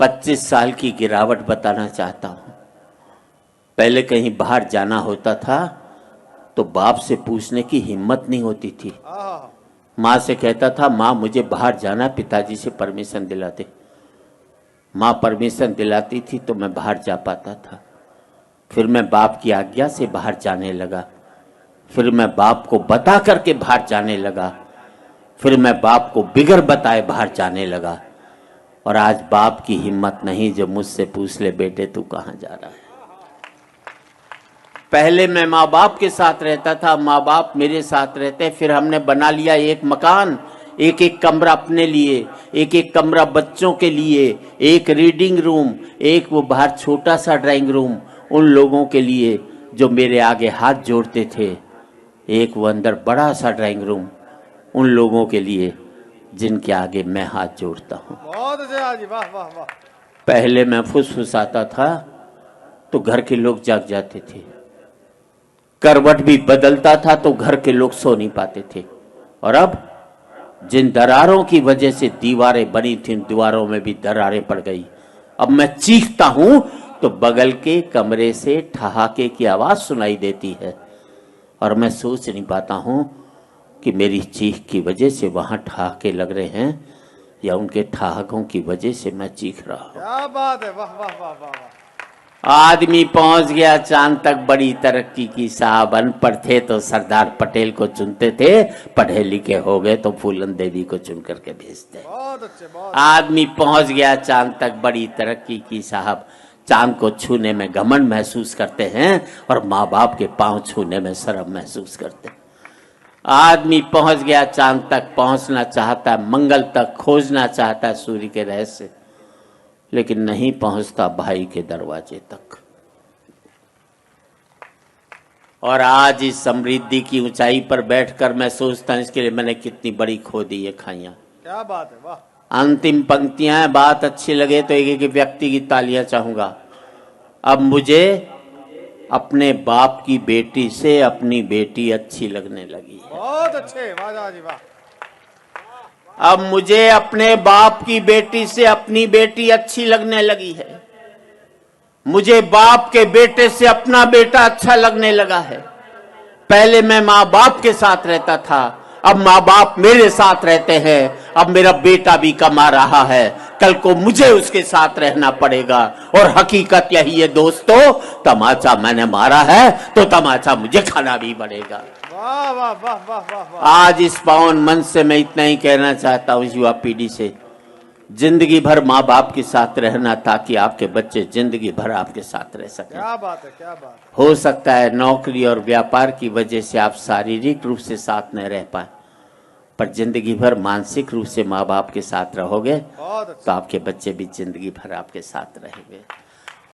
25 साल की गिरावट बताना चाहता हूँ। पहले कहीं बाहर जाना होता था तो बाप से पूछने की हिम्मत नहीं होती थी। माँ से कहता था माँ मुझे बाहर जाना, पिताजी से परमिशन दिलाते। माँ परमिशन दिलाती थी तो मैं बाहर जा पाता था। फिर मैं बाप की आज्ञा से बाहर जाने लगा। फिर मैं बाप को बता करके बाहर जाने लगा। फिर मैं बाप को बिगर बताए बाहर जाने लगा। और आज बाप की हिम्मत नहीं जो मुझसे पूछ ले बेटे तू कहाँ जा रहा है। पहले मैं माँ बाप के साथ रहता था, माँ बाप मेरे साथ रहते। फिर हमने बना लिया एक मकान, एक एक कमरा अपने लिए, एक एक कमरा बच्चों के लिए, एक रीडिंग रूम, एक वो बाहर छोटा सा ड्राइंग रूम उन लोगों के लिए जो मेरे आगे हाथ जोड़ते थे, एक वो अंदर बड़ा सा ड्राइंग रूम उन लोगों के लिए जिनके आगे मैं हाथ जोड़ता हूँ। बहुत अच्छा जी, वाह वाह वाह। पहले मैं फुसफुसाता था तो घर के लोग जाग जाते थे, करवट भी बदलता था तो घर के लोग सो नहीं पाते थे। और अब जिन दरारों की वजह से दीवारें बनी थी उन दीवारों में भी दरारें पड़ गई। अब मैं चीखता हूं तो बगल के कमरे से ठहाके की आवाज सुनाई देती है और मैं सोच नहीं पाता हूं कि मेरी चीख की वजह से वहां ठहाके लग रहे हैं या उनके ठहाकों की वजह से मैं चीख रहा हूं। क्या बात है, वाह वाह वाह वाह वाह। आदमी पहुंच गया चांद तक, बड़ी तरक्की की साहब। अनपढ़ थे तो सरदार पटेल को चुनते थे, पढ़े लिखे हो गए तो फूलन देवी को चुन करके भेजते। बहुत अच्छे, बहुत। आदमी पहुंच गया चांद तक, बड़ी तरक्की की साहब। चांद को छूने में घमंड महसूस करते हैं और माँ बाप के पांव छूने में शर्म महसूस करते हैं। आदमी पहुंच गया चांद तक, पहुंचना चाहता है, मंगल तक खोजना चाहता है सूर्य के रहस्य, लेकिन नहीं पहुंचता भाई के दरवाजे तक। और आज इस समृद्धि की ऊंचाई पर बैठकर मैं सोचता हूं इसके लिए मैंने कितनी बड़ी खो दी ये खाइयां। क्या बात है, वाह। अंतिम पंक्तियां हैं, बात अच्छी लगे तो एक एक व्यक्ति की तालियां चाहूंगा। अब मुझे अपने बाप की बेटी से अपनी बेटी अच्छी लगने लगी है। बहुत अच्छे, वाह जी वाह। अब मुझे अपने बाप की बेटी से अपनी बेटी अच्छी लगने लगी है। मुझे बाप के बेटे से अपना बेटा अच्छा लगने लगा है। पहले मैं माँ बाप के साथ रहता था, अब माँ बाप मेरे साथ रहते हैं। अब मेरा बेटा भी कमा रहा है, कल को मुझे उसके साथ रहना पड़ेगा। और हकीकत यही है दोस्तों, तमाचा मैंने मारा है तो तमाचा मुझे खाना भी पड़ेगा। वाह वाह वाह वाह वाह वाह। आज इस पावन मंच से मैं इतना ही कहना चाहता हूँ युवा पीढ़ी से, जिंदगी भर माँ बाप के साथ रहना ताकि आपके बच्चे जिंदगी भर आपके साथ रह सकें। क्या बात है, क्या बात है। हो सकता है नौकरी और व्यापार की वजह से आप शारीरिक रूप से साथ न रह पाए, पर जिंदगी भर मानसिक रूप से माँ बाप के साथ रहोगे तो आपके बच्चे भी जिंदगी भर आपके साथ रहेंगे।